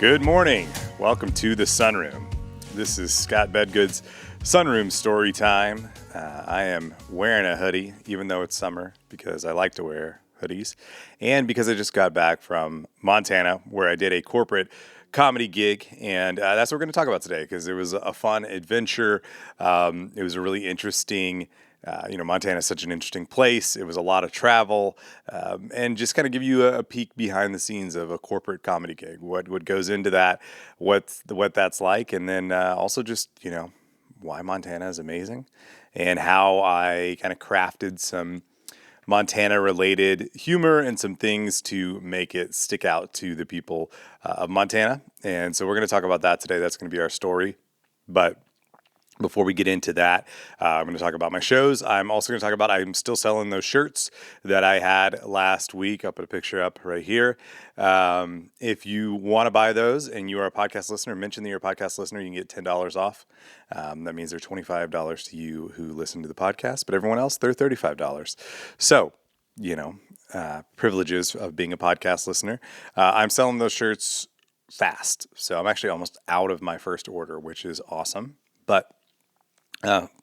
Good morning. Welcome to the Sunroom. This is Scott Bedgood's Sunroom Story Time. I am wearing a hoodie, even though it's summer, because I like to wear hoodies, and because I just got back from Montana, where I did a corporate comedy gig, and that's what we're going to talk about today, because it was a fun adventure. It was a really interesting Montana is such an interesting place. It was a lot of travel, and just kind of give you a peek behind the scenes of a corporate comedy gig, what goes into that, what that's like, and then also just, why Montana is amazing, and how I kind of crafted some Montana-related humor and some things to make it stick out to the people of Montana. And so we're going to talk about that today. That's going to be our story. But before we get into that, I'm going to talk about my shows. I'm also going to talk about I'm still selling those shirts that I had last week. I'll put a picture up right here. If you want to buy those and you are a podcast listener, mention that you're a podcast listener, you can get $10 off. That means they're $25 to you who listen to the podcast, but everyone else, they're $35. So, privileges of being a podcast listener. I'm selling those shirts fast. So I'm actually almost out of my first order, which is awesome. But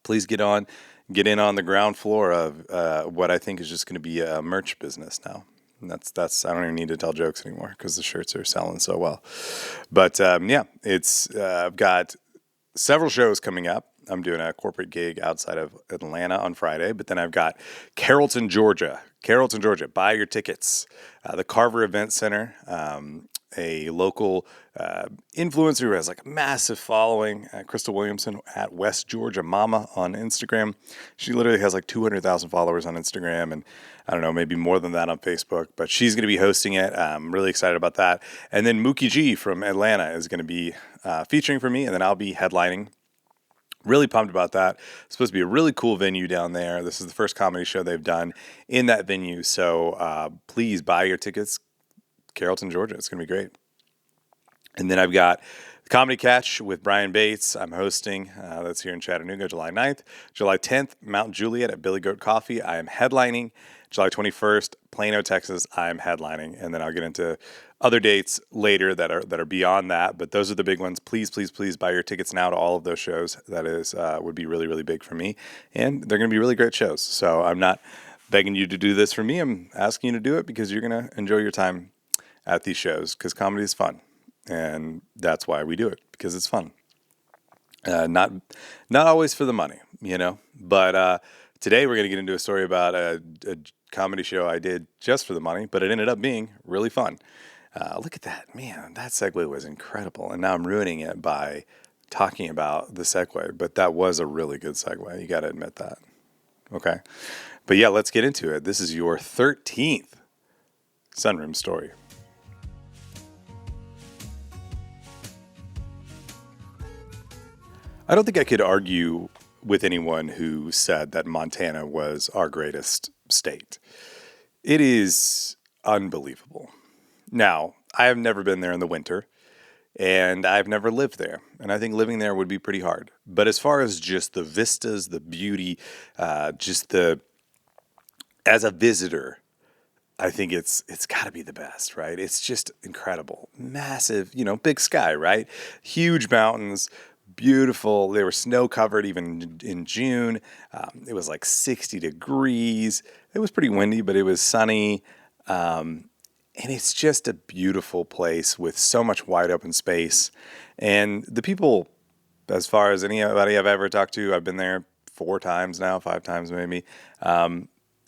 please get in on the ground floor of what I think is just going to be a merch business now. And that's I don't even need to tell jokes anymore because the shirts are selling so well. But I've got several shows coming up. I'm doing a corporate gig outside of Atlanta on Friday, but then I've got Carrollton, Georgia. Buy your tickets. The Carver Event Center, a local influencer who has like a massive following, Crystal Williamson at West Georgia Mama on Instagram. She literally has like 200,000 followers on Instagram, and I don't know, maybe more than that on Facebook, but she's going to be hosting it. I'm really excited about that. And then Mookie G from Atlanta is going to be featuring for me, and then I'll be headlining. Really pumped about that. It's supposed to be a really cool venue down there. This is the first comedy show they've done in that venue. So please buy your tickets. Carrollton, Georgia. It's going to be great. And then I've got Comedy Catch with Brian Bates. I'm hosting. That's here in Chattanooga, July 9th. July 10th, Mount Juliet at Billy Goat Coffee. I am headlining. July 21st, Plano, Texas. I am headlining. And then I'll get into other dates later that are beyond that. But those are the big ones. Please, please, please buy your tickets now to all of those shows. That is would be really, really big for me. And they're going to be really great shows. So I'm not begging you to do this for me. I'm asking you to do it because you're going to enjoy your time at these shows, because comedy is fun, and that's why we do it, because it's fun. Not always for the money, But today we're going to get into a story about a comedy show I did just for the money, but it ended up being really fun. Look at that, man! That segue was incredible, and now I'm ruining it by talking about the segue. But that was a really good segue. You got to admit that. Okay, but yeah, let's get into it. This is your 13th Sunroom story. I don't think I could argue with anyone who said that Montana was our greatest state. It is unbelievable. Now, I have never been there in the winter, and I've never lived there, and I think living there would be pretty hard. But as far as just the vistas, the beauty, as a visitor, I think it's got to be the best, right? It's just incredible. Massive, big sky, right? Huge mountains. Beautiful. They were snow covered even in June. It was like 60 degrees. It was pretty windy, but it was sunny. And it's just a beautiful place with so much wide open space. And the people, as far as anybody I've ever talked to, I've been there 4 times now, 5 times maybe.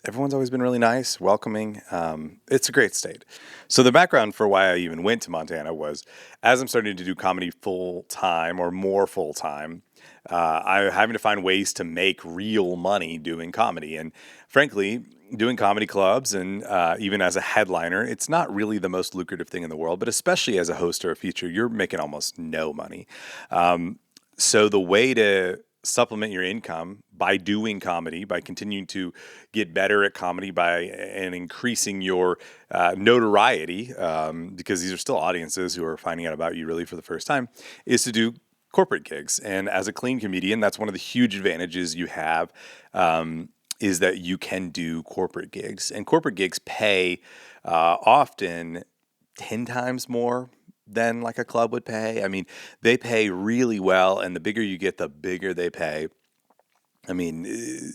Everyone's always been really nice, welcoming. It's a great state. So the background for why I even went to Montana was, as I'm starting to do comedy full-time or more full-time, I'm having to find ways to make real money doing comedy. And frankly, doing comedy clubs and even as a headliner, it's not really the most lucrative thing in the world, but especially as a host or a feature, you're making almost no money. So the way to supplement your income by doing comedy, by continuing to get better at comedy, and increasing your notoriety, because these are still audiences who are finding out about you really for the first time, is to do corporate gigs. And as a clean comedian, that's one of the huge advantages you have, is that you can do corporate gigs. And corporate gigs pay often 10 times more than like a club would pay. I mean, they pay really well, and the bigger you get, the bigger they pay. I mean,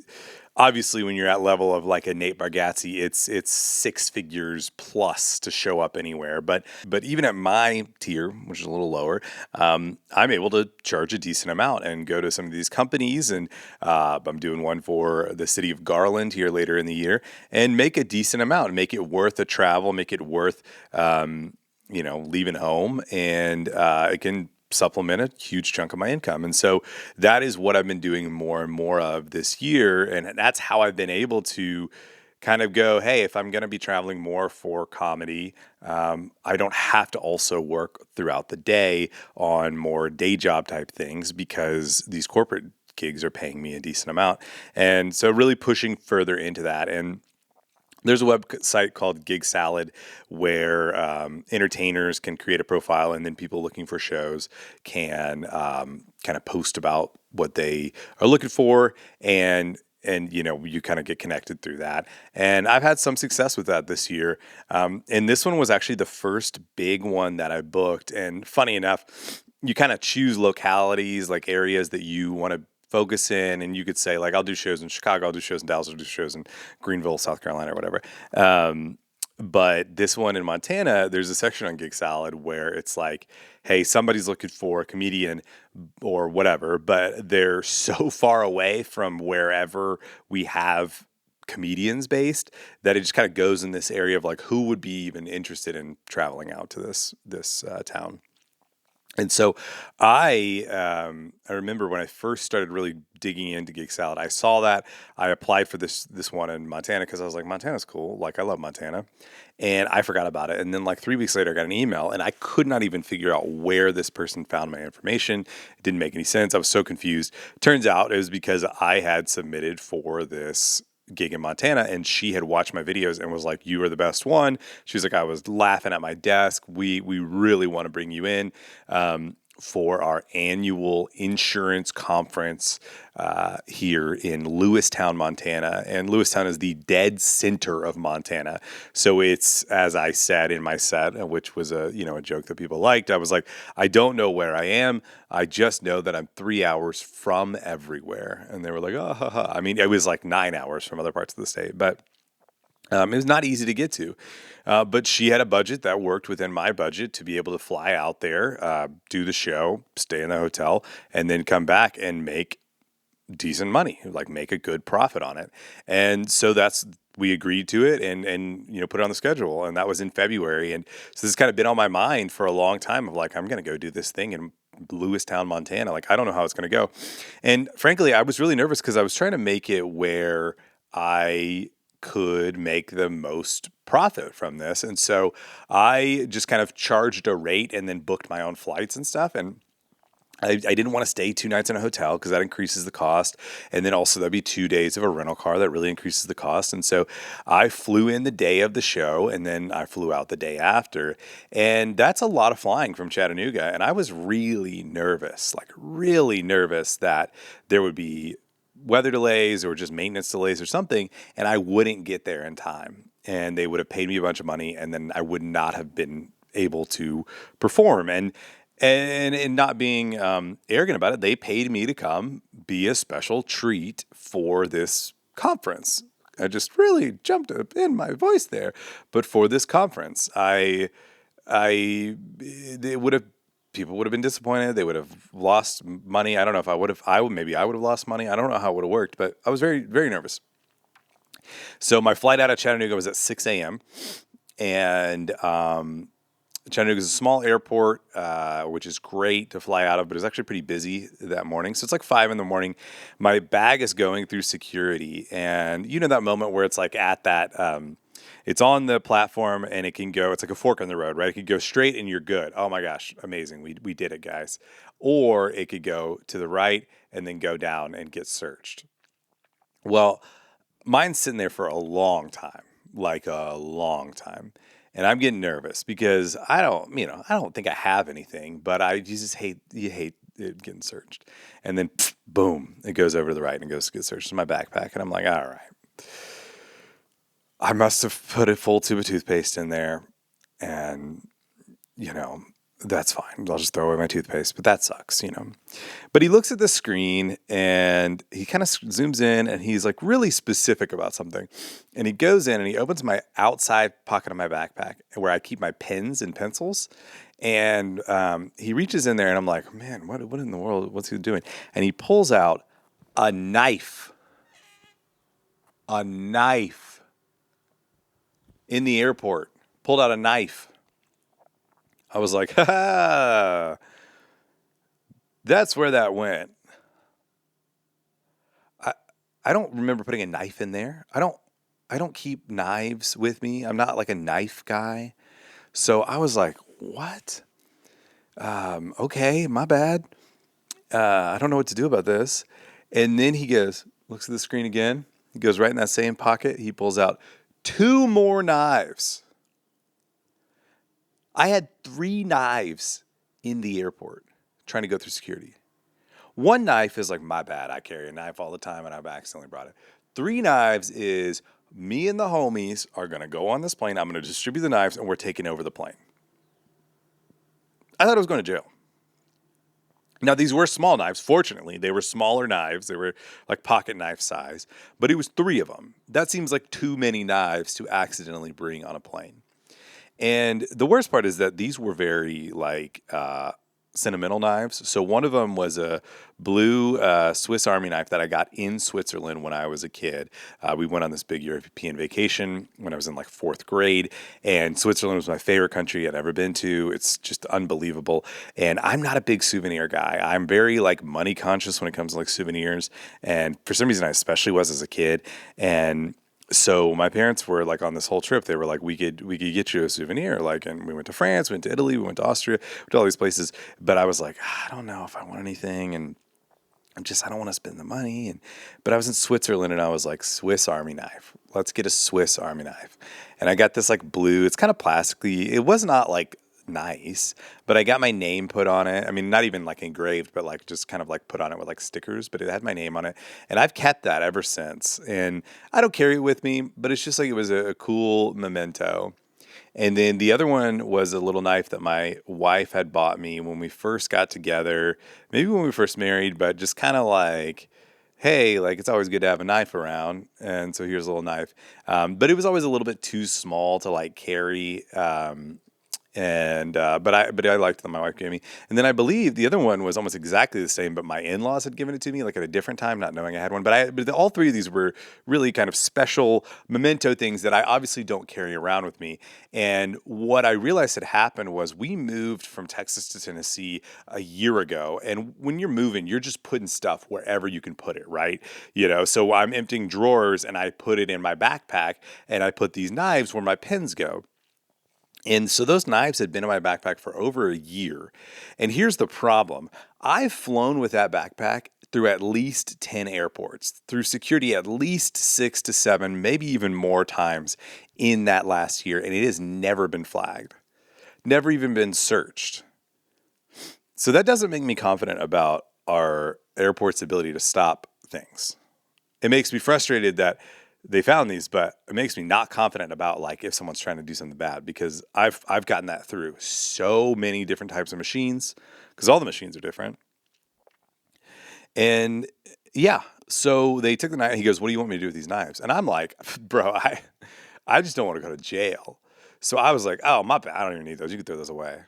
obviously, when you're at level of like a Nate Bargatze, it's six figures plus to show up anywhere. But even at my tier, which is a little lower, I'm able to charge a decent amount and go to some of these companies. And I'm doing one for the city of Garland here later in the year, and make a decent amount, make it worth the travel, make it worth leaving home, and it can supplement a huge chunk of my income. And so that is what I've been doing more and more of this year. And that's how I've been able to kind of go, hey, if I'm going to be traveling more for comedy, I don't have to also work throughout the day on more day job type things, because these corporate gigs are paying me a decent amount. And so really pushing further into that. And there's a website called Gig Salad where entertainers can create a profile, and then people looking for shows can kind of post about what they are looking for, and you kind of get connected through that. And I've had some success with that this year. And this one was actually the first big one that I booked. And funny enough, you kind of choose localities, like areas that you want to focus in, and you could say like, I'll do shows in Chicago, I'll do shows in Dallas, I'll do shows in Greenville, South Carolina, or whatever. But this one in Montana, there's a section on Gig Salad where it's like, hey, somebody's looking for a comedian or whatever, but they're so far away from wherever we have comedians based that it just kind of goes in this area of like, who would be even interested in traveling out to this town. And so I remember when I first started really digging into Gig Salad, I saw that. I applied for this one in Montana because I was like, Montana's cool. Like, I love Montana. And I forgot about it. And then like 3 weeks later, I got an email, and I could not even figure out where this person found my information. It didn't make any sense. I was so confused. Turns out it was because I had submitted for this gig in Montana, and she had watched my videos and was like, you are the best one. She was like, I was laughing at my desk. We really want to bring you in for our annual insurance conference here in Lewistown, Montana. And Lewistown is the dead center of Montana. So it's, as I said in my set, which was a joke that people liked, I was like, I don't know where I am. I just know that I'm 3 hours from everywhere. And they were like, oh, ha, ha. I mean, it was like 9 hours from other parts of the state, but it was not easy to get to. But she had a budget that worked within my budget to be able to fly out there, do the show, stay in the hotel, and then come back and make decent money, like make a good profit on it. And so we agreed to it and put it on the schedule. And that was in February. And so this has kind of been on my mind for a long time of like, I'm going to go do this thing in Lewistown, Montana. Like, I don't know how it's going to go. And frankly, I was really nervous because I was trying to make it where I could make the most profit from this. And so I just kind of charged a rate and then booked my own flights and stuff. And I didn't want to stay 2 nights in a hotel because that increases the cost. And then also that'd be 2 days of a rental car that really increases the cost. And so I flew in the day of the show, and then I flew out the day after. And that's a lot of flying from Chattanooga. And I was really nervous that there would be weather delays or just maintenance delays or something, and I wouldn't get there in time. And they would have paid me a bunch of money, and then I would not have been able to perform. And not being arrogant about it, they paid me to come be a special treat for this conference. I just really jumped up in my voice there. But for this conference, people would have been disappointed. They would have lost money. I don't know if I would have lost money. I don't know how it would have worked, but I was very, very nervous. So my flight out of Chattanooga was at 6 a.m. And Chattanooga is a small airport, which is great to fly out of, but it's actually pretty busy that morning. So it's like 5 in the morning. My bag is going through security, and you know that moment where it's like at that, it's on the platform and it can go, it's like a fork in the road, right? It could go straight and you're good. Oh my gosh, amazing. We did it, guys. Or it could go to the right and then go down and get searched. Well, mine's sitting there for a long time, like a long time. And I'm getting nervous because I don't think I have anything, but you hate it getting searched. And then boom, it goes over to the right and goes to get searched in my backpack. And I'm like, all right, I must have put a full tube of toothpaste in there. And, That's fine. I'll just throw away my toothpaste, but that sucks, But he looks at the screen and he kind of zooms in and he's like really specific about something. And he goes in and he opens my outside pocket of my backpack where I keep my pens and pencils. And he reaches in there and I'm like, man, what in the world? What's he doing? And he pulls out a knife. A knife. In the airport. Pulled out a knife. I was like, ha, that's where that went. I don't remember putting a knife in there. I don't keep knives with me. I'm not like a knife guy. So I was like, what? Okay, my bad. I don't know what to do about this. And then he looks at the screen again. He goes right in that same pocket. He pulls out 2 more knives. I had 3 knives in the airport trying to go through security. 1 knife is like, my bad. I carry a knife all the time and I've accidentally brought it. 3 knives is me and the homies are going to go on this plane. I'm going to distribute the knives and we're taking over the plane. I thought I was going to jail. Now, these were small knives. Fortunately, they were smaller knives. They were like pocket knife size, but it was 3 of them. That seems like too many knives to accidentally bring on a plane. And the worst part is that these were very like sentimental knives. So one of them was a blue Swiss Army knife that I got in Switzerland when I was a kid. We went on this big European vacation when I was in like 4th grade, and Switzerland was my favorite country I'd ever been to. It's just unbelievable. And I'm not a big souvenir guy. I'm very like money conscious when it comes to like souvenirs. And for some reason I especially was as a kid. And so my parents were like on this whole trip. They were like, we could get you a souvenir. Like, and we went to France, went to Italy, we went to Austria, went to all these places. But I was like, I don't know if I want anything, and I don't want to spend the money. But I was in Switzerland, and I was like, Swiss Army knife. Let's get a Swiss Army knife. And I got this like blue. It's kind of plasticky. It was not like nice, but I got my name put on it. I mean, not even like engraved, but like just kind of like put on it with like stickers, but it had my name on it. And I've kept that ever since. And I don't carry it with me, but it's just like it was a cool memento. And then the other one was a little knife that my wife had bought me when we first got together, maybe when we first married, but just kind of like, hey, like it's always good to have a knife around. And so here's a little knife. But it was always a little bit too small to like carry. But I liked them. My wife gave me, and then I believe the other one was almost exactly the same, but my in-laws had given it to me like at a different time, not knowing I had one. But all 3 of these were really kind of special memento things that I obviously don't carry around with me. And what I realized had happened was we moved from Texas to Tennessee a year ago, and when you're moving, you're just putting stuff wherever you can put it, right? So I'm emptying drawers, and I put it in my backpack, and I put these knives where my pens go. And so those knives had been in my backpack for over a year. And here's the problem. I've flown with that backpack through at least 10 airports, through security at least 6 to 7, maybe even more times in that last year. And it has never been flagged, never even been searched. So that doesn't make me confident about our airport's ability to stop things. It makes me frustrated that they found these, but it makes me not confident about like if someone's trying to do something bad, because I've gotten that through so many different types of machines, because all the machines are different. And yeah, so they took the knife. He goes, "What do you want me to do with these knives?" And I'm like, "Bro, I just don't want to go to jail." So I was like, "Oh, my bad. I don't even need those. You can throw those away."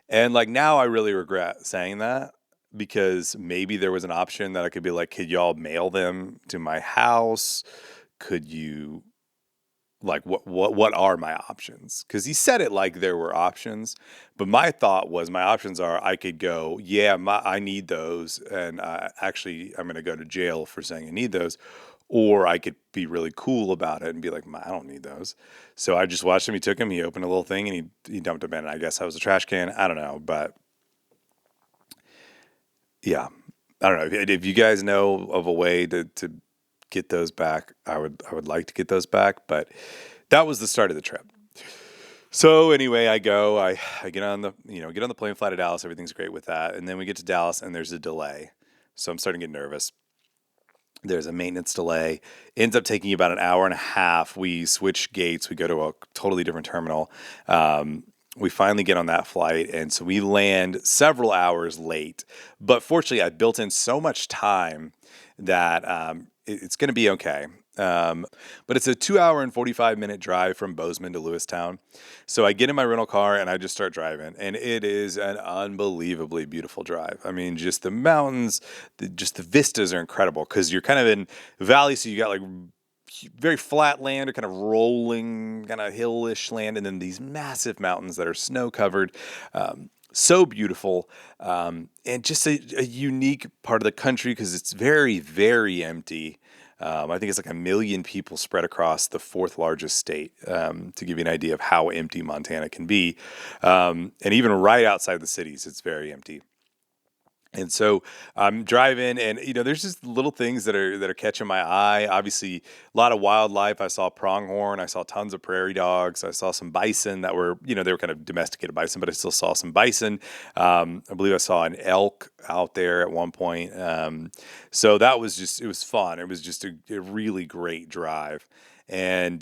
And like now I really regret saying that, because maybe there was an option that I could be like, "Could y'all mail them to my house? Could you like what are my options?" Because he said it like there were options, but my thought was my options are I could go, yeah, I need those, and actually I'm going to go to jail for saying I need those, or I could be really cool about it and be like, I don't need those. So I just watched him. He took him. He opened a little thing and he dumped them in. I guess that was a trash can. I don't know, but yeah, I don't know if you guys know of a way to get those back. I would like to get those back, but that was the start of the trip. So anyway, I get on the plane, fly to Dallas. Everything's great with that, and then we get to Dallas, and there's a delay. So I'm starting to get nervous. There's a maintenance delay. Ends up taking about an hour and a half. We switch gates. We go to a totally different terminal. we finally get on that flight, and so we land several hours late. But fortunately, I built in so much time that it's going to be okay. Um, but it's a 2 hour and 45-minute drive from Bozeman to Lewistown. So I get in my rental car and I just start driving, and it is an unbelievably beautiful drive. I mean, just the mountains, just the vistas are incredible because you're kind of in valley, so you got like very flat land or kind of rolling, kind of hillish land, and then these massive mountains that are snow covered. So beautiful, and just a unique part of the country because it's very, very empty. I think it's like 1 million people spread across the fourth largest state, to give you an idea of how empty Montana can be. And even right outside the cities, it's very empty. And so I'm driving, and there's just little things that are catching my eye. Obviously, a lot of wildlife. I saw pronghorn. I saw tons of prairie dogs. I saw some bison that were, they were kind of domesticated bison, but I still saw some bison. I believe I saw an elk out there at one point. So that was it was fun. It was just a really great drive. And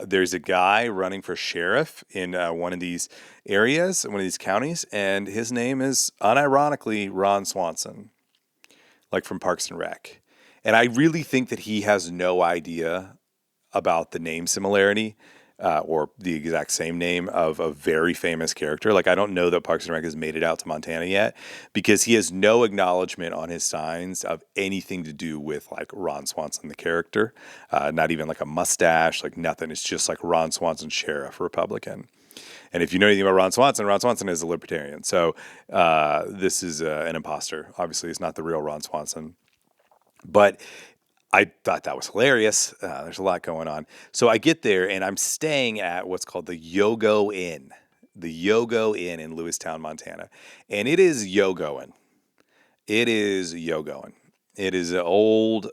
there's a guy running for sheriff in one of these areas, one of these counties, and his name is unironically Ron Swanson, like from Parks and Rec. And I really think that he has no idea about the name similarity, or the exact same name of a very famous character. Like, I don't know that Parks and Rec has made it out to Montana yet because he has no acknowledgement on his signs of anything to do with like Ron Swanson, the character. Not even like a mustache, like nothing. It's just like Ron Swanson, sheriff, Republican. And if you know anything about Ron Swanson is a libertarian. So this is an imposter. Obviously, it's not the real Ron Swanson. But I thought that was hilarious. There's a lot going on. So I get there and I'm staying at what's called the Yogo Inn. The Yogo Inn in Lewistown, Montana. And it is yo-going. It is yo-going. It is an old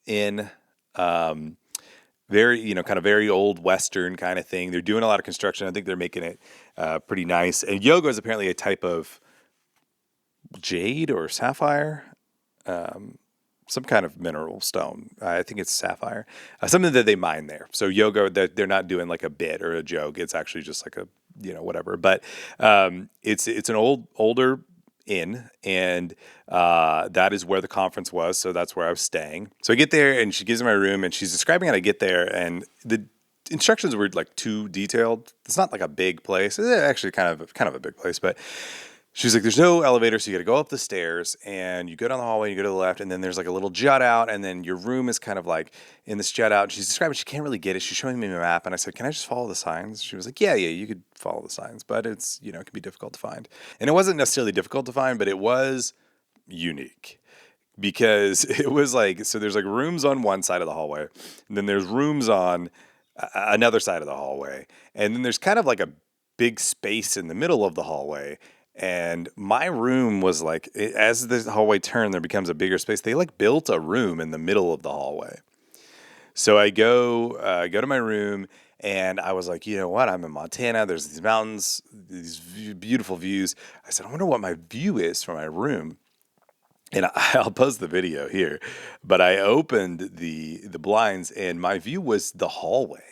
inn, very, kind of very old Western kind of thing. They're doing a lot of construction. I think they're making it pretty nice. And yoga is apparently a type of jade or sapphire. Some kind of mineral stone. I think it's sapphire, something that they mine there. So yoga, they're not doing like a bit or a joke. It's actually just like a, whatever. But it's an older inn, and that is where the conference was. So that's where I was staying. So I get there, and she gives me my room, and she's describing how to get there, and the instructions were like too detailed. It's not like a big place. It's actually kind of a big place, but she's like, there's no elevator, so you got to go up the stairs, and you go down the hallway, you go to the left, and then there's like a little jut out, and then your room is kind of like in this jut out. And she's describing, she can't really get it. She's showing me a map, and I said, can I just follow the signs? She was like, yeah, you could follow the signs, but it's, it can be difficult to find. And it wasn't necessarily difficult to find, but it was unique. Because it was like, so there's like rooms on one side of the hallway, and then there's rooms on another side of the hallway, and then there's kind of like a big space in the middle of the hallway. And my room was like, as the hallway turned, there becomes a bigger space. They like built a room in the middle of the hallway. So I go to my room, and I was like, you know what? I'm in Montana. There's these mountains, these beautiful views. I said, I wonder what my view is from my room. And I'll post the video here, but I opened the blinds, and my view was the hallway.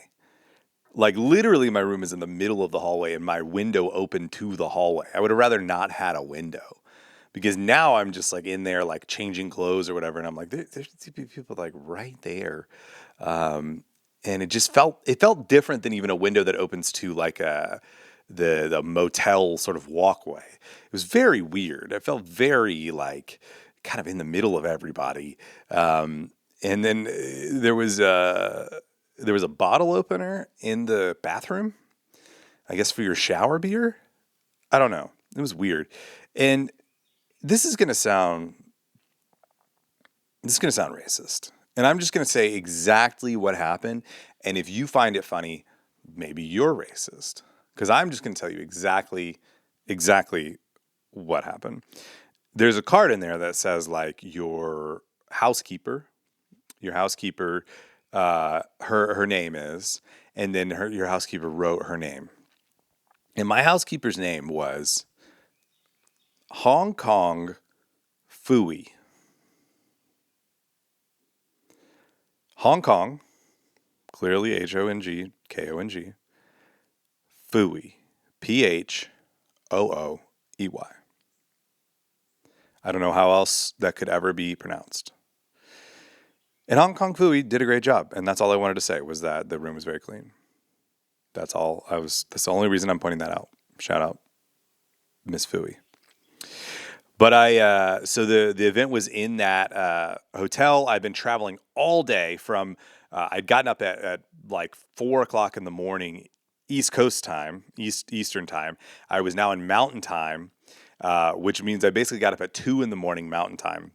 Like, literally, my room is in the middle of the hallway, and my window opened to the hallway. I would have rather not had a window, because now I'm just like in there, like changing clothes or whatever, and I'm like, there's people like right there, and it felt different than even a window that opens to like the motel sort of walkway. It was very weird. It felt very like kind of in the middle of everybody, and then there was a bottle opener in the bathroom, I guess for your shower beer. I don't know. It was weird. And this is going to sound racist. And I'm just going to say exactly what happened. And if you find it funny, maybe you're racist. Because I'm just going to tell you exactly what happened. There's a card in there that says like your housekeeper, her name is, and then your housekeeper wrote her name. And my housekeeper's name was Hong Kong Fooey. Hong Kong, clearly HONG, KONG, Fooey. Phooey. I don't know how else that could ever be pronounced. And Hong Kong Phooey did a great job, and that's all I wanted to say was that the room was very clean. That's all. That's the only reason I'm pointing that out. Shout out, Miss Phooey. But so the event was in that hotel. I'd been traveling all day from. I'd gotten up at like 4 o'clock in the morning, East Coast time, Eastern time. I was now in Mountain time, which means I basically got up at 2 in the morning Mountain time,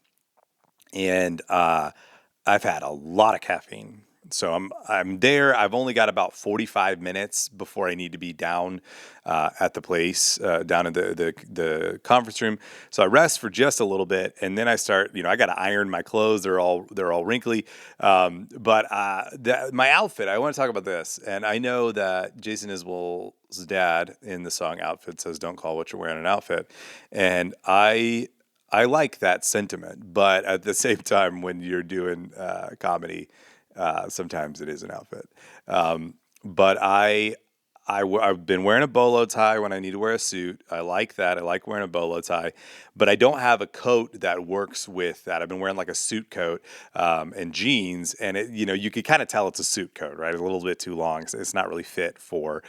and I've had a lot of caffeine. So I'm there. I've only got about 45 minutes before I need to be down at the place, down in the conference room. So I rest for just a little bit, and then I start. I got to iron my clothes. They're all wrinkly. But my outfit. I want to talk about this, and I know that Jason Isbell's dad in the song "Outfit" says, "Don't call what you're wearing an outfit," and I like that sentiment, but at the same time, when you're doing comedy, sometimes it is an outfit. But I've been wearing a bolo tie when I need to wear a suit. I like that. I like wearing a bolo tie, but I don't have a coat that works with that. I've been wearing like a suit coat and jeans, and you could kind of tell it's a suit coat, right? A little bit too long, so it's not really fit for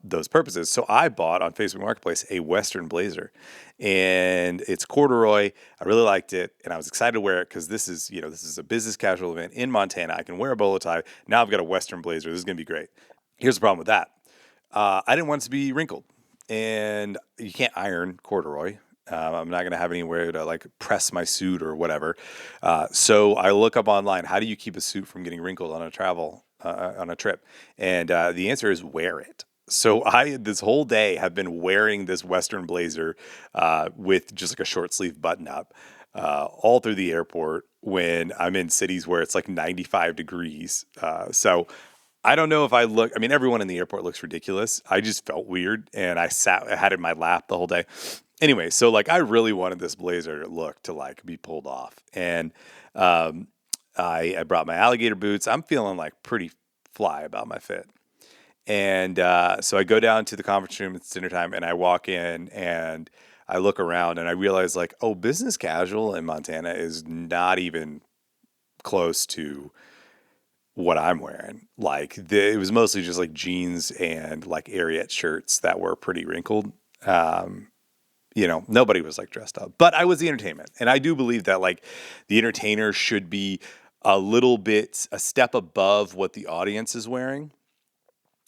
those purposes. So I bought on Facebook Marketplace a Western blazer, and it's corduroy. I really liked it, and I was excited to wear it because this is a business casual event in Montana. I can wear a bolo tie. Now I've got a Western blazer. This is going to be great. Here's the problem with that. I didn't want it to be wrinkled, and you can't iron corduroy. I'm not going to have anywhere to like press my suit or whatever. So I look up online, how do you keep a suit from getting wrinkled on a trip? And the answer is wear it. So I, this whole day, have been wearing this Western blazer with just like a short sleeve button up all through the airport when I'm in cities where it's like 95 degrees. So I don't know if everyone in the airport looks ridiculous. I just felt weird, and I had it in my lap the whole day. Anyway, so like I really wanted this blazer look to like be pulled off, and I brought my alligator boots. I'm feeling like pretty fly about my fit. And so I go down to the conference room. It's dinner time, and I walk in and I look around and I realize like, oh, business casual in Montana is not even close to what I'm wearing. Like it was mostly just like jeans and like Ariat shirts that were pretty wrinkled. Nobody was like dressed up, but I was the entertainment. And I do believe that like the entertainer should be a step above what the audience is wearing.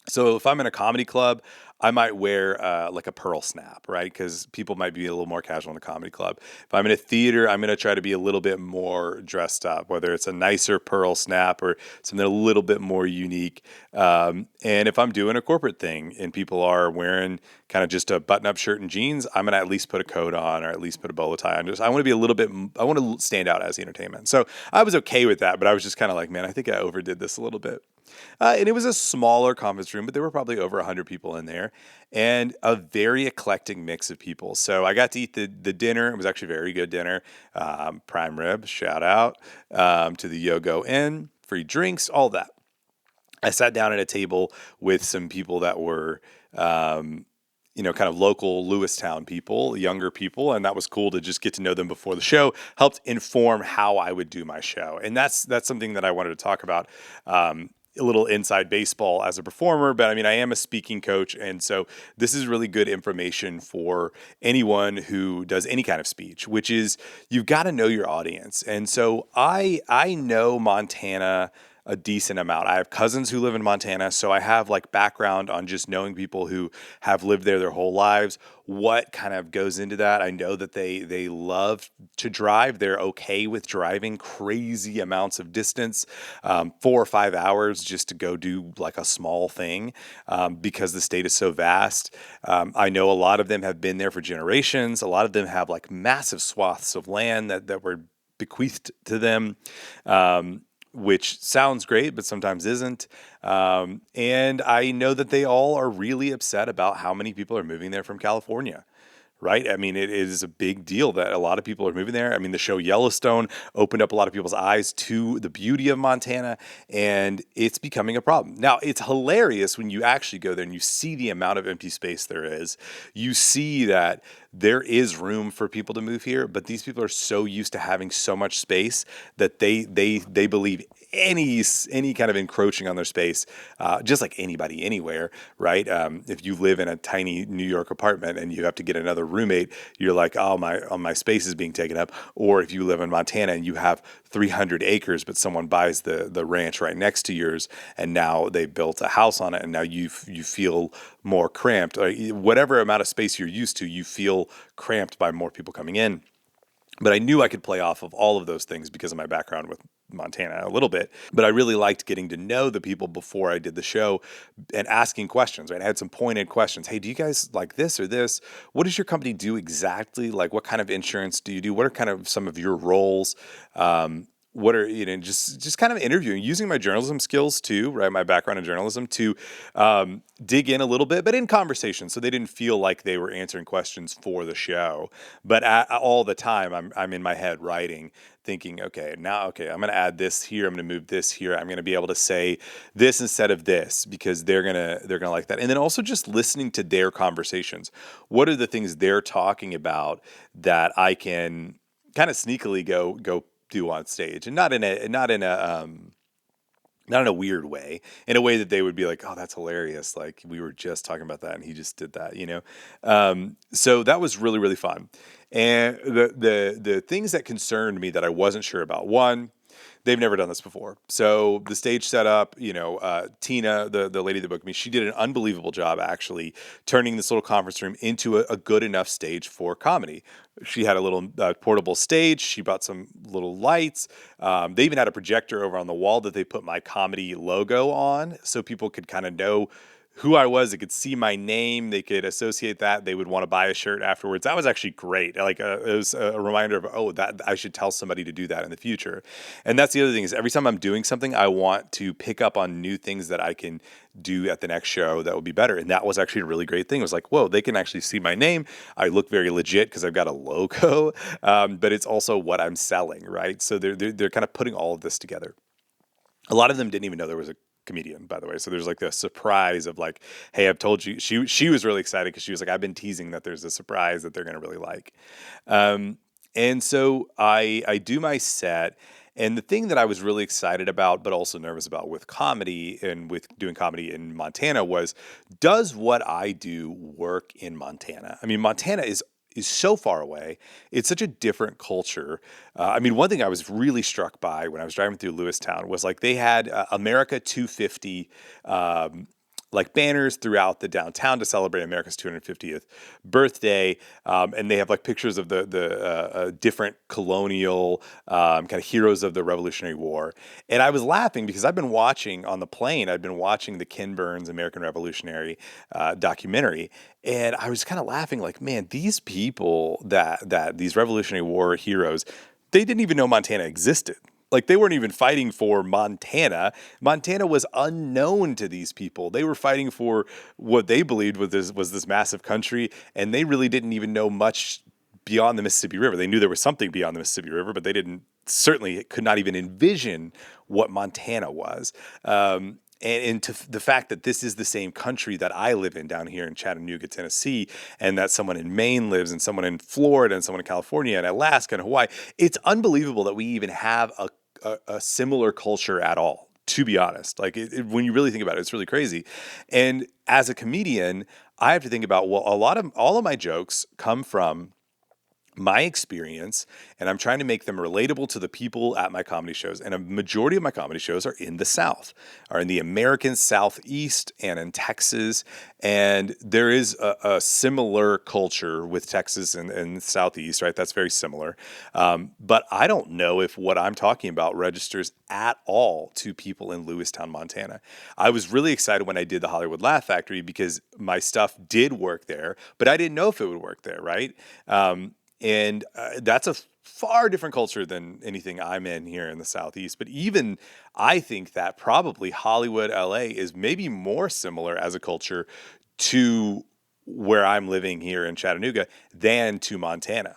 So if I'm in a comedy club, I might wear like a pearl snap, right? Because people might be a little more casual in a comedy club. If I'm in a theater, I'm going to try to be a little bit more dressed up, whether it's a nicer pearl snap or something a little bit more unique. And if I'm doing a corporate thing and people are wearing kind of just a button-up shirt and jeans, I'm going to at least put a coat on or at least put a bolo tie on. I want to stand out as the entertainment. So I was okay with that, but I was just kind of like, man, I think I overdid this a little bit. And it was a smaller conference room, but there were probably over 100 people in there and a very eclectic mix of people. So I got to eat the dinner. It was actually a very good dinner. Prime rib, shout out to the Yogo Inn, free drinks, all that. I sat down at a table with some people that were, kind of local Lewistown people, younger people, and that was cool to just get to know them before the show. Helped inform how I would do my show, and that's something that I wanted to talk about. A little inside baseball as a performer, but I am a speaking coach, and so this is really good information for anyone who does any kind of speech, which is you've got to know your audience. And so I know Montana a decent amount. I have cousins who live in Montana, so I have like background on just knowing people who have lived there their whole lives, what kind of goes into that. I know that they love to drive. They're okay with driving crazy amounts of distance, 4 or 5 hours just to go do like a small thing because the state is so vast. I know a lot of them have been there for generations. A lot of them have like massive swaths of land that were bequeathed to them. Which sounds great, but sometimes isn't. And I know that they all are really upset about how many people are moving there from California, right? I mean, it is a big deal that a lot of people are moving there. I mean, the show Yellowstone opened up a lot of people's eyes to the beauty of Montana, and it's becoming a problem. Now, it's hilarious when you actually go there and you see the amount of empty space there is. You see that there is room for people to move here, but these people are so used to having so much space that they believe any kind of encroaching on their space, just like anybody anywhere, right? If you live in a tiny New York apartment and you have to get another roommate, you're like, oh my space is being taken up. Or if you live in Montana and you have 300 acres, but someone buys the ranch right next to yours, and now they built a house on it, and now you feel more cramped. Or whatever amount of space you're used to, you feel cramped by more people coming in. But I knew I could play off of all of those things because of my background with Montana a little bit. But I really liked getting to know the people before I did the show and asking questions, right? I had some pointed questions. Hey, do you guys like this or this? What does your company do exactly? Like, what kind of insurance do you do? What are kind of some of your roles? What are, just kind of interviewing, using my journalism skills too, right? My background in journalism to dig in a little bit, but in conversation, so they didn't feel like they were answering questions for the show. But all the time, I'm in my head writing, thinking, okay, I'm going to add this here, I'm going to move this here, I'm going to be able to say this instead of this because they're gonna like that. And then also just listening to their conversations. What are the things they're talking about that I can kind of sneakily go do on stage, and not in a weird way, in a way that they would be like, oh, that's hilarious. Like, we were just talking about that and he just did that, So that was really, really fun. And the things that concerned me that I wasn't sure about, one, they've never done this before. So the stage setup, Tina, the lady that booked me, she did an unbelievable job actually turning this little conference room into a good enough stage for comedy. She had a little portable stage. She brought some little lights. They even had a projector over on the wall that they put my comedy logo on so people could kind of know who I was. They could see my name. They could associate that. They would want to buy a shirt afterwards. That was actually great. Like it was a reminder of, that I should tell somebody to do that in the future. And that's the other thing is every time I'm doing something, I want to pick up on new things that I can do at the next show that would be better. And that was actually a really great thing. It was like, whoa, they can actually see my name. I look very legit because I've got a logo, but it's also what I'm selling, right? So they're kind of putting all of this together. A lot of them didn't even know there was a comedian, by the way. So there's like the surprise of like, hey, I've told you. She was really excited because she was like, I've been teasing that there's a surprise that they're going to really like. And so I do my set. And the thing that I was really excited about, but also nervous about with comedy and with doing comedy in Montana was, does what I do work in Montana? I mean, Montana is so far away. It's such a different culture. I mean, one thing I was really struck by when I was driving through Lewistown was like they had America 250 like banners throughout the downtown to celebrate America's 250th birthday, and they have like pictures of the different colonial kind of heroes of the Revolutionary War. And I was laughing because I've been watching on the plane. I've been watching the Ken Burns American Revolutionary documentary, and I was kind of laughing like, man, these people that these Revolutionary War heroes, they didn't even know Montana existed. Like they weren't even fighting for Montana. Montana was unknown to these people. They were fighting for what they believed was this massive country, and they really didn't even know much beyond the Mississippi River. They knew there was something beyond the Mississippi River, but they certainly could not even envision what Montana was. And to the fact that this is the same country that I live in down here in Chattanooga, Tennessee, and that someone in Maine lives, and someone in Florida, and someone in California, and Alaska, and Hawaii, it's unbelievable that we even have a similar culture at all, to be honest. Like when you really think about it, it's really crazy. And as a comedian, I have to think about, well, all of my jokes come from my experience, and I'm trying to make them relatable to the people at my comedy shows. And a majority of my comedy shows are in the South, are in the American Southeast and in Texas. And there is a similar culture with Texas and the Southeast, right? That's very similar. But I don't know if what I'm talking about registers at all to people in Lewistown, Montana. I was really excited when I did the Hollywood Laugh Factory because my stuff did work there, but I didn't know if it would work there, right? And that's a far different culture than anything I'm in here in the Southeast. But even I think that probably Hollywood, LA is maybe more similar as a culture to where I'm living here in Chattanooga than to Montana.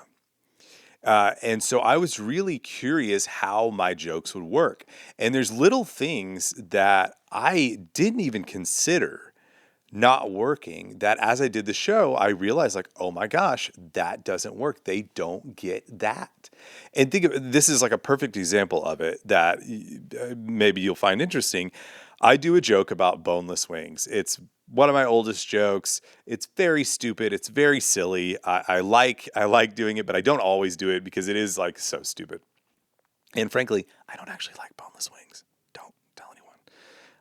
And so I was really curious how my jokes would work. And there's little things that I didn't even consider not working that as I did the show, I realized like, oh my gosh, that doesn't work. They don't get that. And think of this is like a perfect example of it that maybe you'll find interesting. I do a joke about boneless wings. It's one of my oldest jokes. It's very stupid. It's very silly. I like doing it, but I don't always do it because it is like so stupid. And frankly, I don't actually like boneless wings. Don't tell anyone.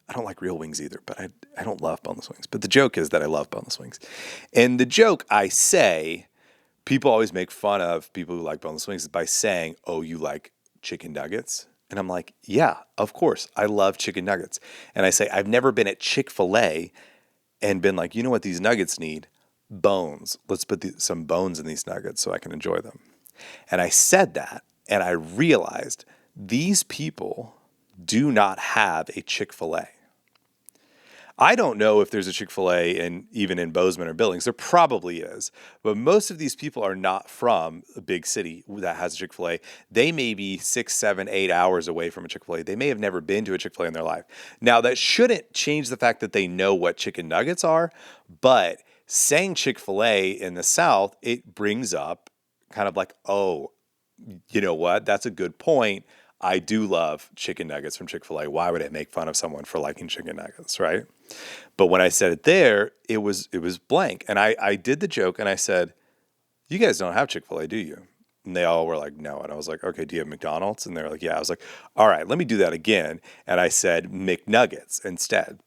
I don't like real wings either, but I don't love boneless wings. But the joke is that I love boneless wings. And the joke I say, people always make fun of people who like boneless wings by saying, oh, you like chicken nuggets? And I'm like, yeah, of course. I love chicken nuggets. And I say, I've never been at Chick-fil-A and been like, you know what these nuggets need? Bones. Let's put some bones in these nuggets so I can enjoy them. And I said that, and I realized these people do not have a Chick-fil-A. I don't know if there's a Chick-fil-A even in Bozeman or Billings. There probably is. But most of these people are not from a big city that has a Chick-fil-A. They may be 6, 7, 8 hours away from a Chick-fil-A. They may have never been to a Chick-fil-A in their life. Now, that shouldn't change the fact that they know what chicken nuggets are, but saying Chick-fil-A in the South, it brings up kind of like, oh, you know what? That's a good point. I do love chicken nuggets from Chick-fil-A. Why would it make fun of someone for liking chicken nuggets, right? But when I said it there, it was blank. And I did the joke and I said, you guys don't have Chick-fil-A, do you? And they all were like, no. And I was like, okay, do you have McDonald's? And they were like, yeah. I was like, all right, let me do that again. And I said McNuggets instead.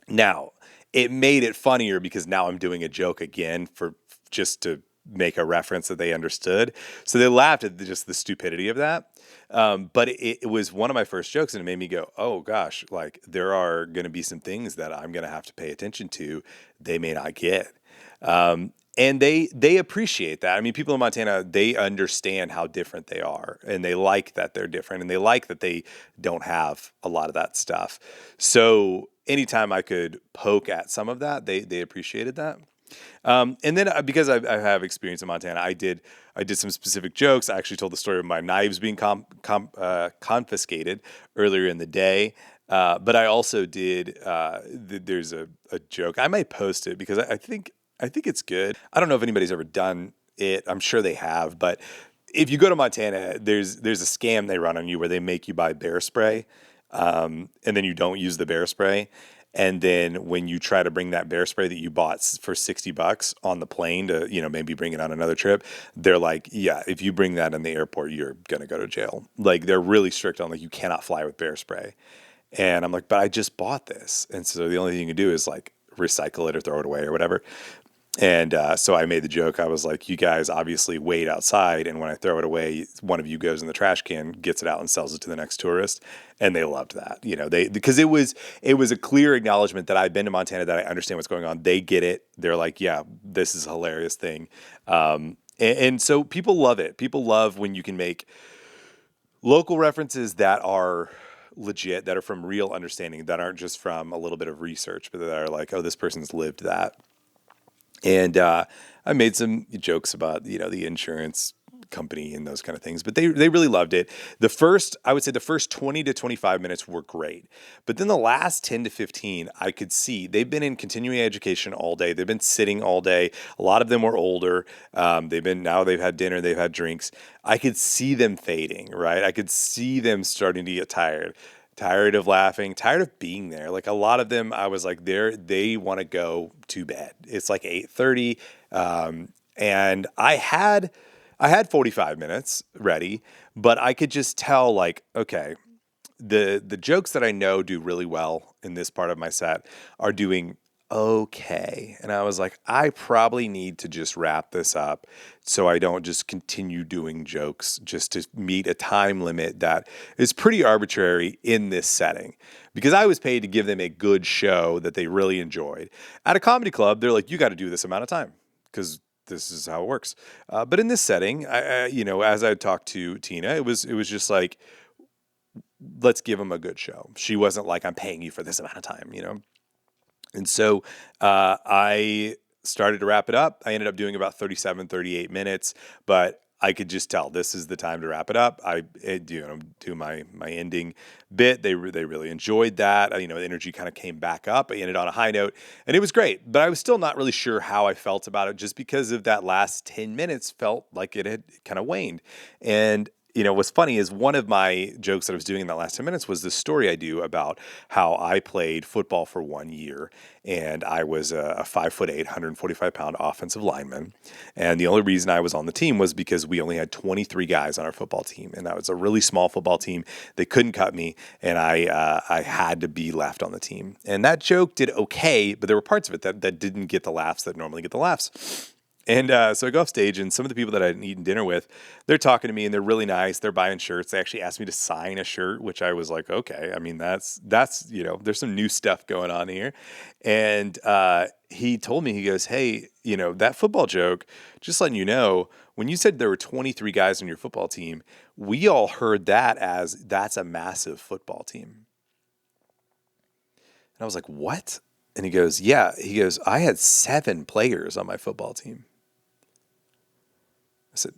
Now, it made it funnier because now I'm doing a joke again for just to make a reference that they understood. So they laughed at just the stupidity of that. But it was one of my first jokes, and it made me go, oh gosh, like there are going to be some things that I'm going to have to pay attention to they may not get. And they appreciate that. I mean, people in Montana, they understand how different they are, and they like that they're different, and they like that they don't have a lot of that stuff. So anytime I could poke at some of that, they appreciated that. And then because I have experience in Montana, I did some specific jokes. I actually told the story of my knives being confiscated earlier in the day. But I also did. There's a joke. I might post it because I think it's good. I don't know if anybody's ever done it. I'm sure they have. But if you go to Montana, there's a scam they run on you where they make you buy bear spray, and then you don't use the bear spray. And then when you try to bring that bear spray that you bought for $60 on the plane to, maybe bring it on another trip, they're like, yeah, if you bring that in the airport, you're going to go to jail. Like they're really strict on like, you cannot fly with bear spray. And I'm like, but I just bought this. And so the only thing you can do is like recycle it or throw it away or whatever. And so I made the joke. I was like, you guys obviously wait outside, and when I throw it away, one of you goes in the trash can, gets it out, and sells it to the next tourist. And they loved that, because it was a clear acknowledgement that I've been to Montana, that I understand what's going on. They get it. They're like, yeah, this is a hilarious thing. And so people love it. People love when you can make local references that are legit, that are from real understanding, that aren't just from a little bit of research, but that are like, oh, this person's lived that. And I made some jokes about, the insurance company and those kind of things, but they really loved it. I would say the first 20 to 25 minutes were great. But then the last 10 to 15, I could see they've been in continuing education all day. They've been sitting all day. A lot of them were older. They've had dinner, they've had drinks. I could see them fading, right? I could see them starting to get tired of laughing, tired of being there. Like a lot of them, I was like, they want to go to bed. It's like 8:30. And I had 45 minutes ready, but I could just tell like, okay, the jokes that I know do really well in this part of my set are doing okay. And I was like, I probably need to just wrap this up so I don't just continue doing jokes just to meet a time limit that is pretty arbitrary in this setting. Because I was paid to give them a good show that they really enjoyed. At a comedy club, they're like, you got to do this amount of time because this is how it works. But in this setting, as I talked to Tina, it was just like, let's give them a good show. She wasn't like, I'm paying you for this amount of time, And so I started to wrap it up. I ended up doing about 37, 38 minutes, but I could just tell this is the time to wrap it up. I do my ending bit. They really enjoyed that. The energy kind of came back up. I ended on a high note, and it was great. But I was still not really sure how I felt about it, just because of that last 10 minutes felt like it had kind of waned. And what's funny is one of my jokes that I was doing in that last 10 minutes was the story I do about how I played football for 1 year, and I was a 5'8", 145-pound offensive lineman. And the only reason I was on the team was because we only had 23 guys on our football team, and that was a really small football team. They couldn't cut me, and I had to be left on the team. And that joke did okay, but there were parts of it that didn't get the laughs that normally get the laughs. And so I go off stage, and some of the people that I hadn't eaten dinner with, they're talking to me, and they're really nice. They're buying shirts. They actually asked me to sign a shirt, which I was like, okay. I mean, that's there's some new stuff going on here. And he told me, he goes, hey, that football joke, just letting you know, when you said there were 23 guys on your football team, we all heard that as that's a massive football team. And I was like, what? And he goes, yeah. He goes, I had 7 players on my football team. I said,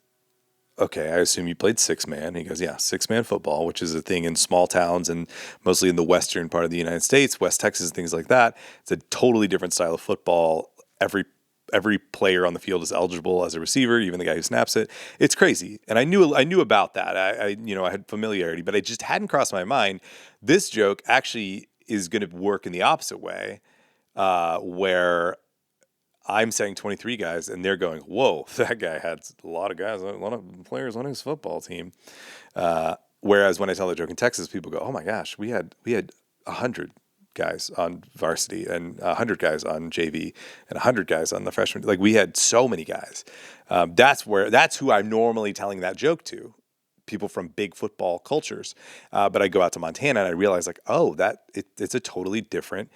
okay, I assume you played 6-man. He goes, yeah, 6-man football, which is a thing in small towns and mostly in the western part of the United States, West Texas, things like that. It's a totally different style of football. Every player on the field is eligible as a receiver, even the guy who snaps it. It's crazy. And I knew about that. I had familiarity, but it just hadn't crossed my mind. This joke actually is going to work in the opposite way, where I'm saying 23 guys, and they're going, whoa, that guy had a lot of guys, a lot of players on his football team. Whereas when I tell the joke in Texas, people go, oh my gosh, we had 100 guys on varsity and 100 guys on JV and 100 guys on the freshman. Like, we had so many guys. That's who I'm normally telling that joke to, people from big football cultures. But I go out to Montana and I realize, like, oh, it's a totally different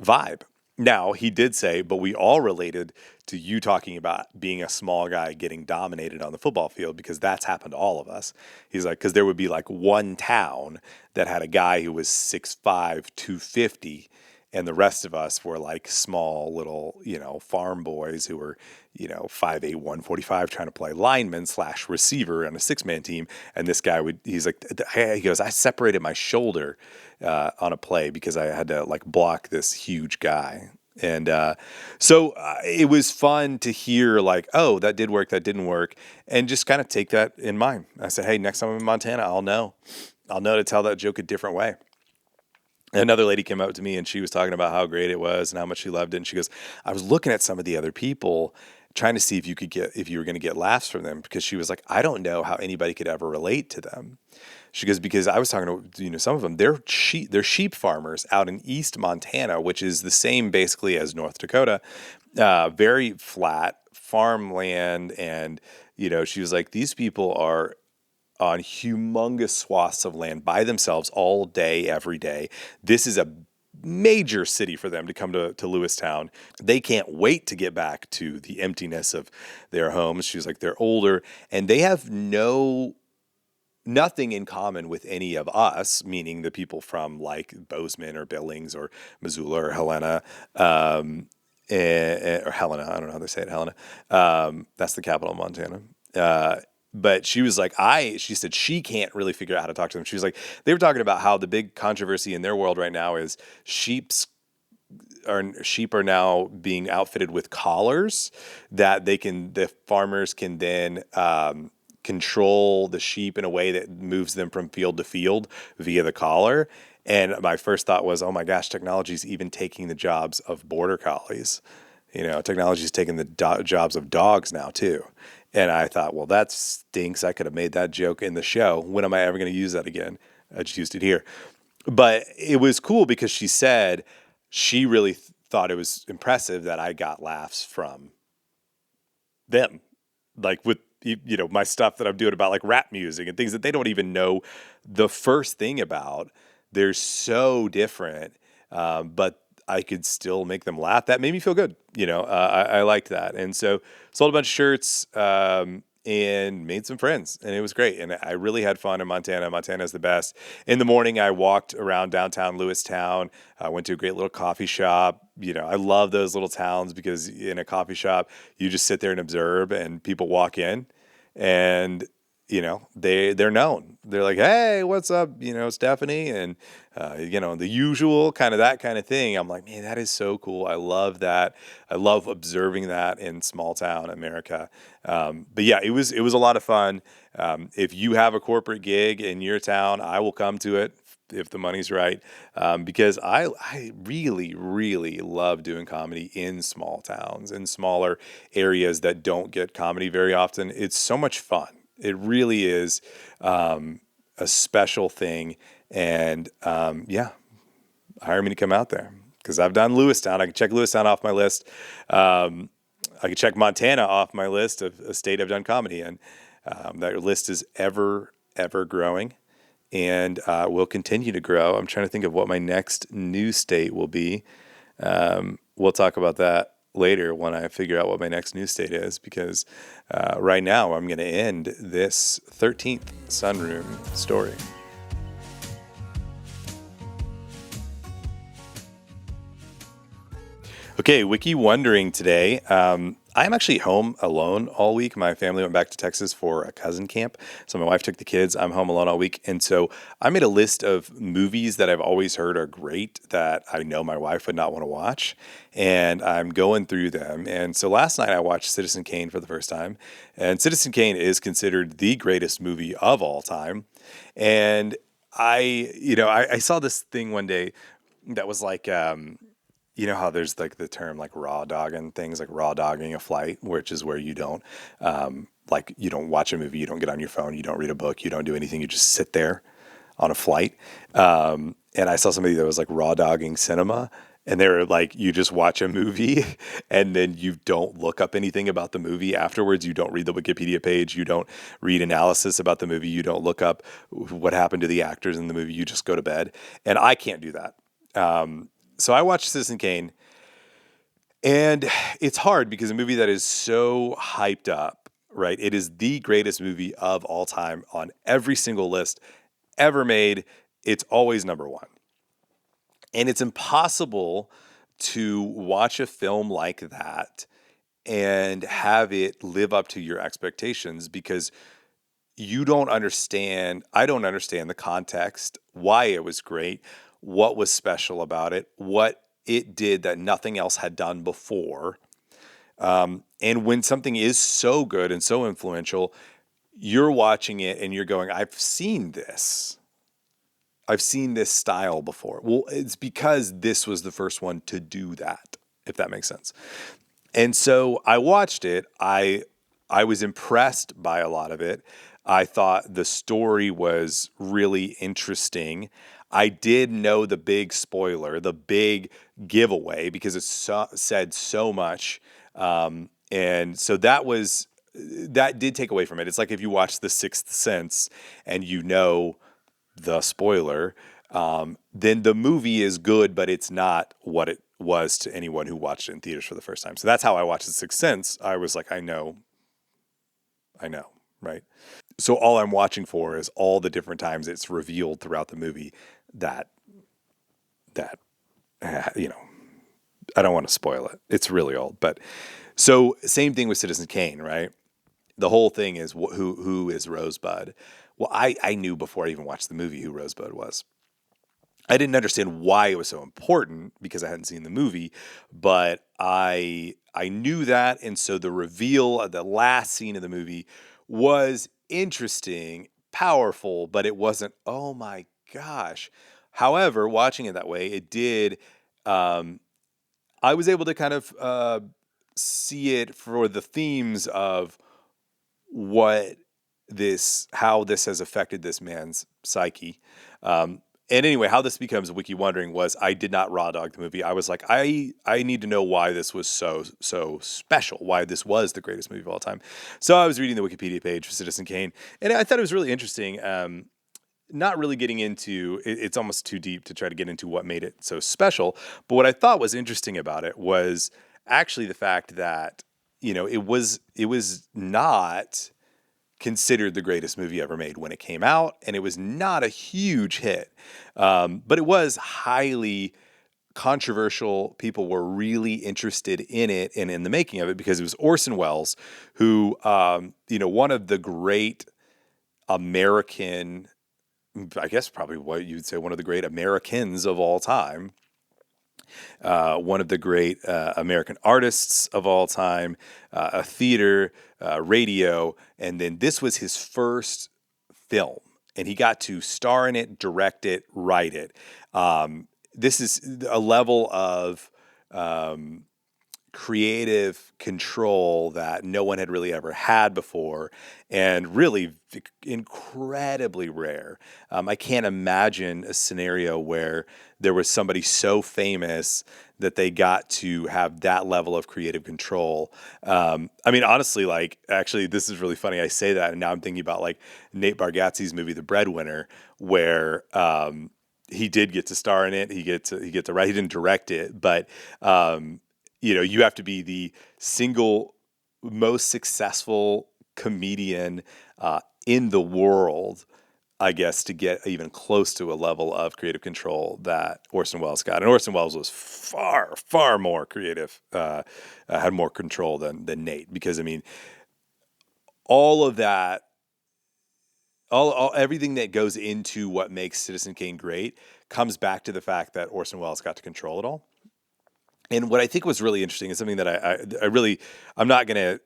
vibe. Now, he did say, but we all related to you talking about being a small guy getting dominated on the football field, because that's happened to all of us. He's like, because there would be like one town that had a guy who was 6'5", 250, and the rest of us were like small little, farm boys who were, 5'8", 145, trying to play lineman / receiver on a 6-man team. And this guy he goes, I separated my shoulder on a play because I had to like block this huge guy. And so it was fun to hear, like, oh, that did work, that didn't work, and just kind of take that in mind. I said, hey, next time I'm in Montana, I'll know to tell that joke a different way. Another lady came up to me and she was talking about how great it was and how much she loved it. And she goes, I was looking at some of the other people trying to see if you were going to get laughs from them, because she was like, I don't know how anybody could ever relate to them. She goes, because I was talking to, some of them, they're sheep farmers out in East Montana, which is the same basically as North Dakota, very flat farmland. And, she was like, these people are on humongous swaths of land by themselves all day, every day. This is a major city for them to come to Lewistown. They can't wait to get back to the emptiness of their homes. She's like, they're older and they have nothing in common with any of us, meaning the people from like Bozeman or Billings or Missoula or Helena, or Helena. I don't know how they say it. Helena. That's the capital of Montana. But she was like, she said she can't really figure out how to talk to them. She was like, they were talking about how the big controversy in their world right now is sheep are now being outfitted with collars that the farmers can then control the sheep in a way that moves them from field to field via the collar. And my first thought was, oh my gosh, technology's even taking the jobs of border collies. Technology's taking the jobs of dogs now too. And I thought, well, that stinks. I could have made that joke in the show. When am I ever going to use that again? I just used it here. But it was cool because she said she really thought it was impressive that I got laughs from them. Like with, my stuff that I'm doing about like rap music and things that they don't even know the first thing about. They're so different, but I could still make them laugh. That made me feel good. I liked that. And so sold a bunch of shirts. and made some friends, and it was great. And I really had fun in Montana. Montana's the best. In the morning, I walked around downtown Lewistown. I went to a great little coffee shop. I love those little towns because in a coffee shop, you just sit there and observe, and people walk in, and they're known. They're like, "Hey, what's up?" Stephanie, and the usual kind of that kind of thing. I'm like, man, that is so cool. I love that. I love observing that in small town America. But yeah, it was a lot of fun. If you have a corporate gig in your town, I will come to it if the money's right, because I really, really love doing comedy in small towns, in smaller areas that don't get comedy very often. It's so much fun. It really is a special thing. And yeah, hire me to come out there because I've done Lewistown. I can check Lewistown off my list. I can check Montana off my list of a state I've done comedy in. That list is ever, ever growing and will continue to grow. I'm trying to think of what my next new state will be. We'll talk about that later when I figure out what my next new state is, because right now I'm going to end this 13th Sunroom story. Okay, Wiki Wondering today. I'm actually home alone all week. My family went back to Texas for a cousin camp. So my wife took the kids. I'm home alone all week. And so I made a list of movies that I've always heard are great that I know my wife would not want to watch. And I'm going through them. And so last night I watched Citizen Kane for the first time. And Citizen Kane is considered the greatest movie of all time. And I saw this thing one day that was like, how there's like the term like raw dogging things, like raw dogging a flight, which is where you don't you don't watch a movie, you don't get on your phone, you don't read a book, you don't do anything, you just sit there on a flight. And I saw somebody that was like raw dogging cinema, and they were like, you just watch a movie and then you don't look up anything about the movie afterwards. You don't read the Wikipedia page. You don't read analysis about the movie. You don't look up what happened to the actors in the movie. You just go to bed. And I can't do that. So I watched Citizen Kane, and it's hard because a movie that is so hyped up, right? It is the greatest movie of all time on every single list ever made. It's always number one. And it's impossible to watch a film like that and have it live up to your expectations because I don't understand the context, why it was great, what was special about it, what it did that nothing else had done before. And when something is so good and so influential, you're watching it and you're going, I've seen this style before. Well, it's because this was the first one to do that, if that makes sense. And so I watched it. I was impressed by a lot of it. I thought the story was really interesting. I did know the big spoiler, the big giveaway, because it said so much. And so that did take away from it. It's like if you watch The Sixth Sense and you know the spoiler, then the movie is good, but it's not what it was to anyone who watched it in theaters for the first time. So that's how I watched The Sixth Sense. I was like, I know, right? So all I'm watching for is all the different times it's revealed throughout the movie that I don't want to spoil it. It's really old, but so same thing with Citizen Kane, right? The whole thing is who is Rosebud? Well, I knew before I even watched the movie who Rosebud was. I didn't understand why it was so important because I hadn't seen the movie, but I knew that, and so the reveal of the last scene of the movie was interesting, powerful, but it wasn't, oh my gosh. However, watching it that way, it did. I was able to kind of see it for the themes of how this has affected this man's psyche. And anyway, how this becomes Wiki Wondering was I did not raw dog the movie. I was like, I need to know why this was so special, why this was the greatest movie of all time. So I was reading the Wikipedia page for Citizen Kane, and I thought it was really interesting. Not really getting into it's almost too deep to try to get into what made it so special. But what I thought was interesting about it was actually the fact that it was not considered the greatest movie ever made when it came out, and it was not a huge hit, but it was highly controversial. People were really interested in it and in the making of it because it was Orson Welles, who, one of the great American, I guess probably what you'd say one of the great Americans of all time, one of the great American artists of all time, a theater, radio, and then this was his first film, and he got to star in it, direct it, write it. This is a level of creative control that no one had really ever had before, and really incredibly rare. I can't imagine a scenario where there was somebody so famous that they got to have that level of creative control. I mean, honestly, like, actually, this is really funny. I say that, and now I'm thinking about like Nate Bargatze's movie, The Breadwinner, where he did get to star in it. He get to write. He didn't direct it, but you have to be the single most successful comedian in the world, I guess, to get even close to a level of creative control that Orson Welles got. And Orson Welles was far, far more creative, had more control than Nate. Because, I mean, all of that, everything that goes into what makes Citizen Kane great comes back to the fact that Orson Welles got to control it all. And what I think was really interesting is something that I'm not gonna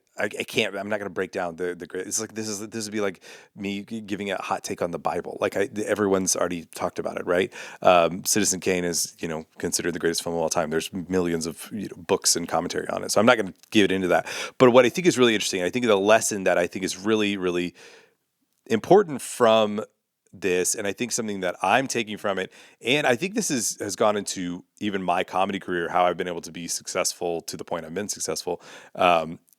break down the great. It's like this would be like me giving a hot take on the Bible. Like everyone's already talked about it, right? Citizen Kane is considered the greatest film of all time. There's millions of books and commentary on it, so I'm not going to give it into that. But what I think is really interesting, I think the lesson that I think is really, really important from this, and I think something that I'm taking from it, and I think this has gone into even my comedy career, how I've been able to be successful to the point I've been successful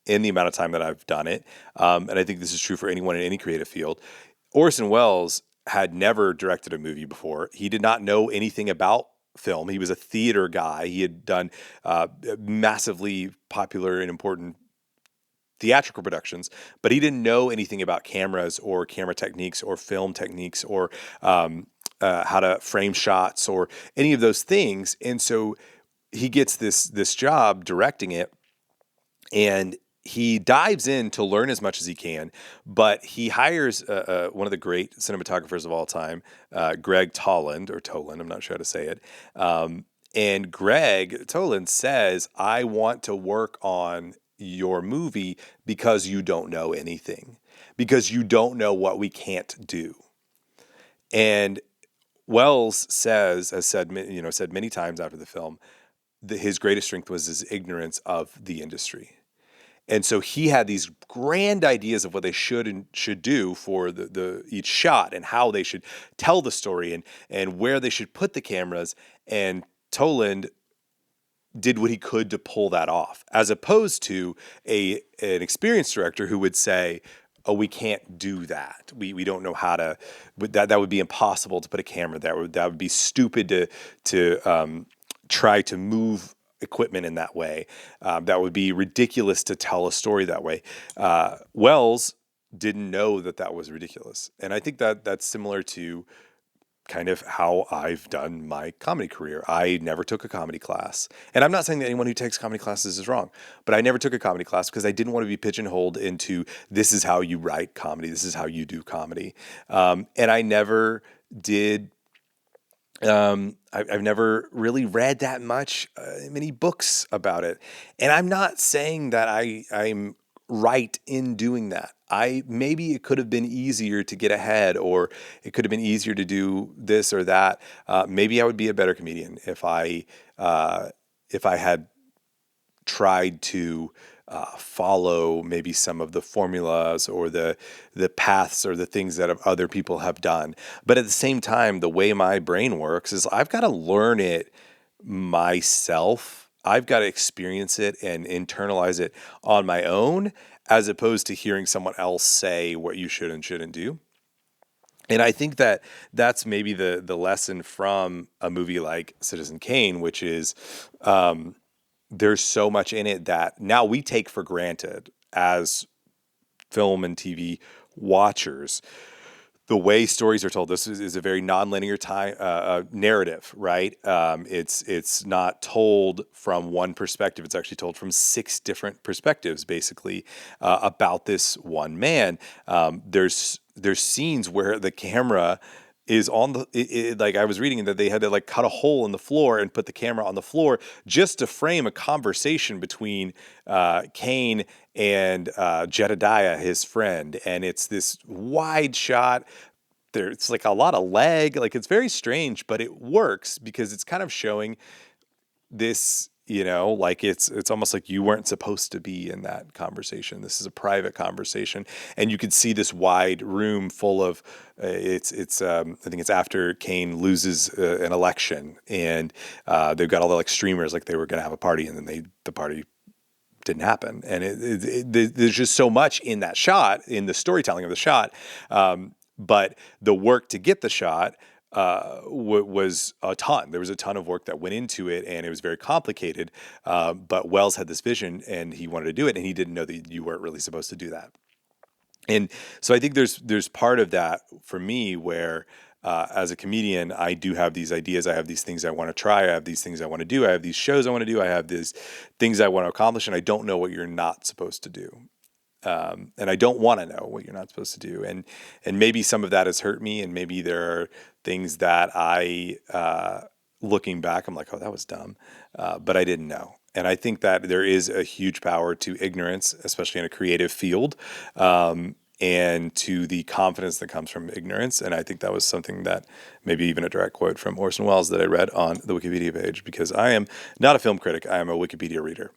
in the amount of time that I've done it. And I think this is true for anyone in any creative field. Orson Welles had never directed a movie before. He did not know anything about film. He was a theater guy. He had done massively popular and important theatrical productions, but he didn't know anything about cameras or camera techniques or film techniques or how to frame shots or any of those things. And so he gets this job directing it, and he dives in to learn as much as he can, but he hires one of the great cinematographers of all time, Greg Toland, I'm not sure how to say it. And Greg Toland says, I want to work on your movie because you don't know anything, because you don't know what we can't do. And Wells has said many times after the film that his greatest strength was his ignorance of the industry. And so he had these grand ideas of what they should do for the each shot and how they should tell the story and where they should put the cameras. And Toland did what he could to pull that off, as opposed to an experienced director who would say, oh, we can't do that. We don't know how to. That would be impossible to put a camera there. That would be stupid to try to move equipment in that way. That would be ridiculous to tell a story that way. Wells didn't know that was ridiculous, and I think that's similar to kind of how I've done my comedy career. I never took a comedy class. And I'm not saying that anyone who takes comedy classes is wrong, but I never took a comedy class because I didn't want to be pigeonholed into this is how you write comedy, this is how you do comedy. And I never did. I've never really read that many books about it. And I'm not saying that I'm right in doing that. Maybe it could have been easier to get ahead, or it could have been easier to do this or that. Maybe I would be a better comedian if I had tried to follow maybe some of the formulas or the paths or the things that other people have done. But at the same time, the way my brain works is I've got to learn it myself. I've got to experience it and internalize it on my own, as opposed to hearing someone else say what you should and shouldn't do. And I think that's maybe the lesson from a movie like Citizen Kane, which is there's so much in it that now we take for granted as film and TV watchers, the way stories are told, this is a very nonlinear narrative, right? It's not told from one perspective. It's actually told from 6 different perspectives, basically, about this one man. There's scenes where the camera is on like I was reading that they had to like cut a hole in the floor and put the camera on the floor just to frame a conversation between Kane and Jedediah, his friend. And it's this wide shot. It's like a lot of leg. Like, it's very strange, but it works because it's kind of showing this, like it's almost like you weren't supposed to be in that conversation. This is a private conversation, and you could see this wide room full of I think it's after Kane loses an election, and they've got all the like streamers, like they were going to have a party, and then the party didn't happen. And there's just so much in that shot, in the storytelling of the shot. But the work to get the shot was a ton. There was a ton of work that went into it, and it was very complicated. But Wells had this vision, and he wanted to do it, and he didn't know that you weren't really supposed to do that. And so I think there's part of that for me where, as a comedian, I do have these ideas. I have these things I want to try. I have these things I want to do. I have these shows I want to do. I have these things I want to accomplish, and I don't know what you're not supposed to do. And I don't want to know what you're not supposed to do. And maybe some of that has hurt me, and maybe there are things that looking back, I'm like, oh, that was dumb. But I didn't know. And I think that there is a huge power to ignorance, especially in a creative field, and to the confidence that comes from ignorance. And I think that was something that, maybe even a direct quote from Orson Welles that I read on the Wikipedia page, because I am not a film critic. I am a Wikipedia reader.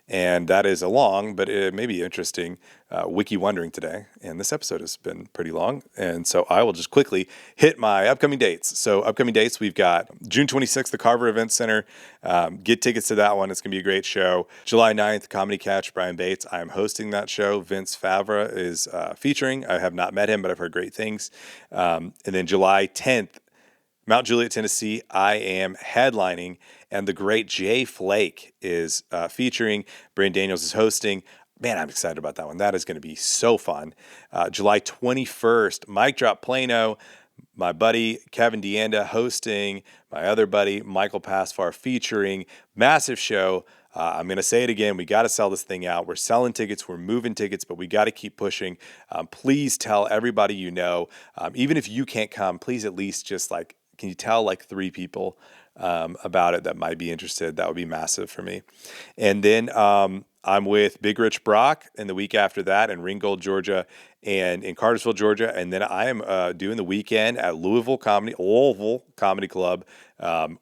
And that is a long, but it may be interesting, wiki wondering today. And this episode has been pretty long. And so I will just quickly hit my upcoming dates. So upcoming dates, we've got June 26th, the Carver Event Center. Get tickets to that one. It's going to be a great show. July 9th, Comedy Catch, Brian Bates. I am hosting that show. Vince Favre is featuring. I have not met him, but I've heard great things. And then July 10th, Mount Juliet, Tennessee, I am headlining, and the great Jay Flake is featuring. Brandon Daniels is hosting. Man, I'm excited about that one. That is going to be so fun. July 21st, Mic Drop Plano. My buddy Kevin Deanda hosting. My other buddy Michael Pasfar featuring. Massive show. I'm going to say it again. We got to sell this thing out. We're selling tickets. We're moving tickets, but we got to keep pushing. Please tell everybody you know. Even if you can't come, please at least just like, can you tell like 3 people about it that might be interested? That would be massive for me. And then I'm with Big Rich Brock in the week after that in Ringgold, Georgia, and in Cartersville, Georgia. And then I am doing the weekend at Louisville Comedy Club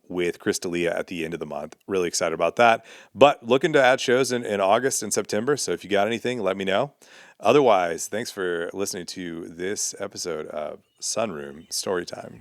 with Chris D'Elia at the end of the month. Really excited about that. But looking to add shows in August and September. So if you got anything, let me know. Otherwise, thanks for listening to this episode of Sunroom Storytime.